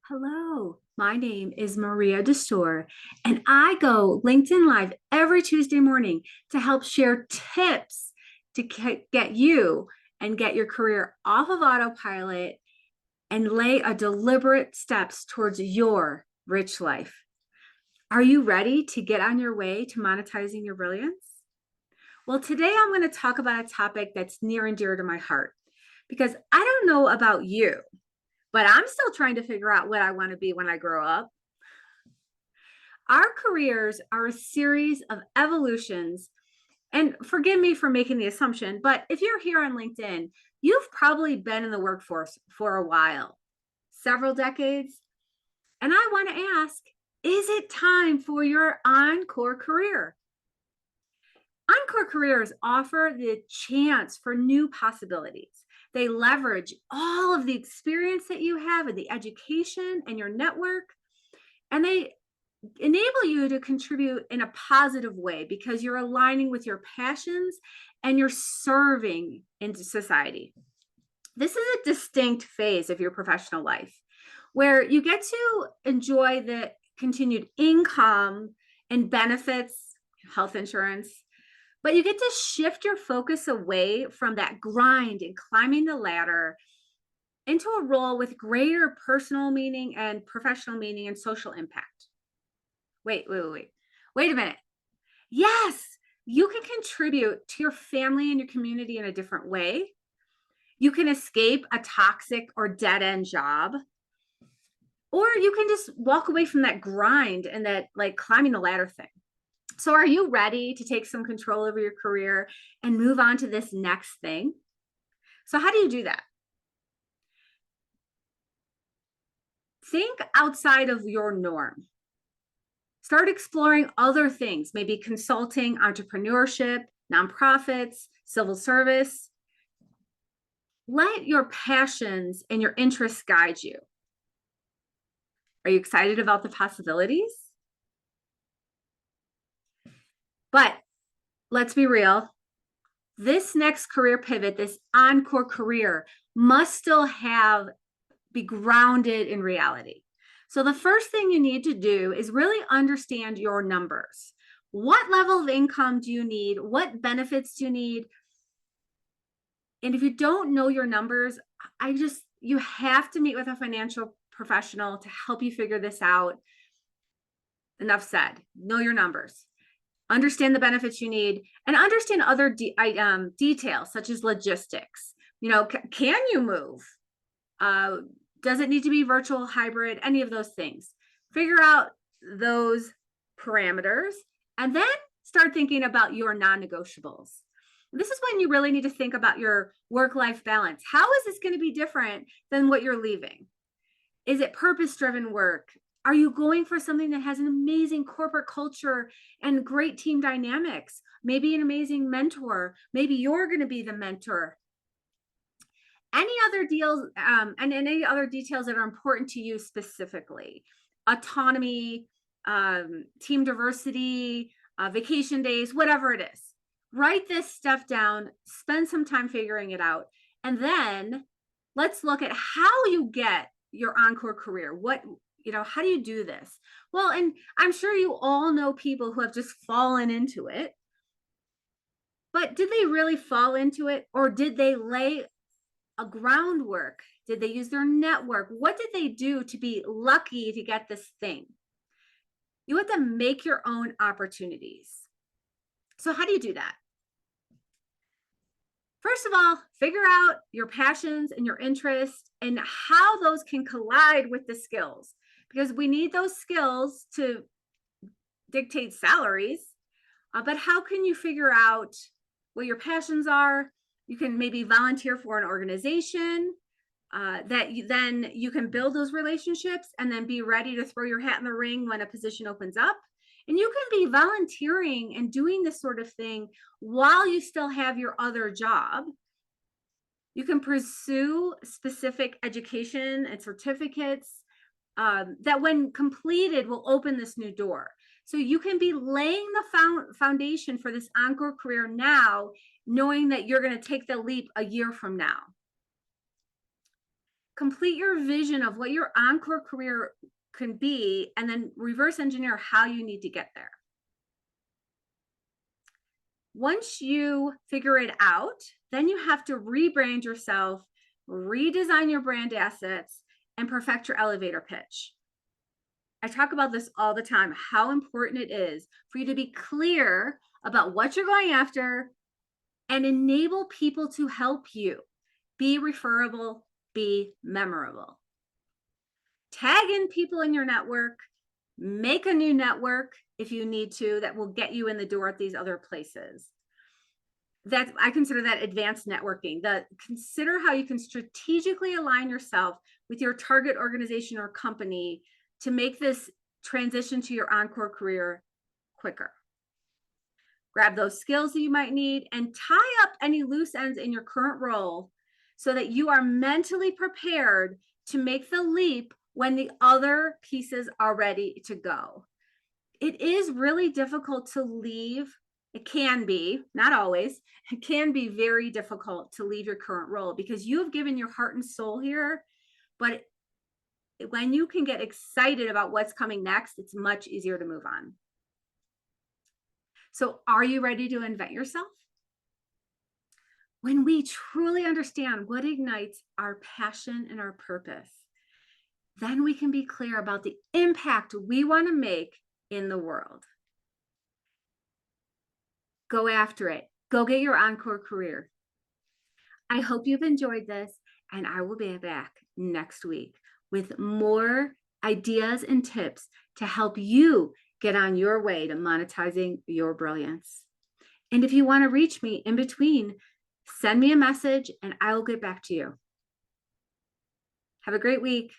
Hello, my name is Maria Destor, and I go LinkedIn Live every Tuesday morning to help share tips to get you and get your career off of autopilot and lay a deliberate steps towards your rich life. Are you ready to get on your way to monetizing your brilliance? Well, today I'm going to talk about a topic that's near and dear to my heart because I don't know about you, but I'm still trying to figure out what I want to be when I grow up. Our careers are a series of evolutions. And forgive me for making the assumption, but if you're here on LinkedIn, you've probably been in the workforce for a while, several decades. And I want to ask, is it time for your Encore career? Encore careers offer the chance for new possibilities. They leverage all of the experience that you have and the education and your network, and they enable you to contribute in a positive way because you're aligning with your passions and you're serving into society. This is a distinct phase of your professional life where you get to enjoy the continued income and benefits, health insurance, but you get to shift your focus away from that grind and climbing the ladder into a role with greater personal meaning and professional meaning and social impact. Wait a minute. Yes, you can contribute to your family and your community in a different way. You can escape a toxic or dead end job, or you can just walk away from that grind and that like climbing the ladder thing. So, are you ready to take some control over your career and move on to this next thing? So, how do you do that? Think outside of your norm. Start exploring other things, maybe consulting, entrepreneurship, nonprofits, civil service. Let your passions and your interests guide you. Are you excited about the possibilities? But let's be real. This next career pivot, this encore career, must still be grounded in reality. So the first thing you need to do is really understand your numbers. What level of income do you need? What benefits do you need? And if you don't know your numbers, you have to meet with a financial professional to help you figure this out. Enough said. Know your numbers. Understand the benefits you need and understand other details such as logistics. Can you move? Does it need to be virtual, hybrid, any of those things? Figure out those parameters and then start thinking about your non-negotiables. This is when you really need to think about your work-life balance. How is this going to be different than what you're leaving? Is it purpose-driven work? Are you going for something that has an amazing corporate culture and great team dynamics? Maybe an amazing mentor. Maybe you're going to be the mentor. Any other deals and any other details that are important to you specifically? Autonomy, team diversity, vacation days, whatever it is. Write this stuff down, spend some time figuring it out, and then let's look at how you get your encore career. How do you do this? Well, and I'm sure you all know people who have just fallen into it, but did they really fall into it, or did they lay a groundwork? Did they use their network? What did they do to be lucky to get this thing? You have to make your own opportunities. So how do you do that? First of all, figure out your passions and your interests and how those can collide with the skills, because we need those skills to dictate salaries. But how can you figure out what your passions are? You can maybe volunteer for an organization then you can build those relationships and then be ready to throw your hat in the ring when a position opens up. And you can be volunteering and doing this sort of thing while you still have your other job. You can pursue specific education and certificates that when completed will open this new door. So you can be laying the foundation for this encore career now, knowing that you're going to take the leap a year from now. Complete your vision of what your Encore career can be, and then reverse engineer how you need to get there. Once you figure it out, then you have to rebrand yourself, redesign your brand assets, and perfect your elevator pitch. I talk about this all the time, how important it is for you to be clear about what you're going after and enable people to help you. Be referable, be memorable. Tag in people in your network, make a new network if you need to, that will get you in the door at these other places. I consider that advanced networking. Consider how you can strategically align yourself with your target organization or company to make this transition to your Encore career quicker. Grab those skills that you might need and tie up any loose ends in your current role so that you are mentally prepared to make the leap when the other pieces are ready to go. It is really difficult to leave. It can be, not always, it can be very difficult to leave your current role because you have given your heart and soul here. But when you can get excited about what's coming next, it's much easier to move on. So are you ready to invent yourself? When we truly understand what ignites our passion and our purpose, then we can be clear about the impact we want to make in the world. Go after it. Go get your Encore career. I hope you've enjoyed this, and I will be back next week with more ideas and tips to help you get on your way to monetizing your brilliance. And if you want to reach me in between, send me a message and I will get back to you. Have a great week.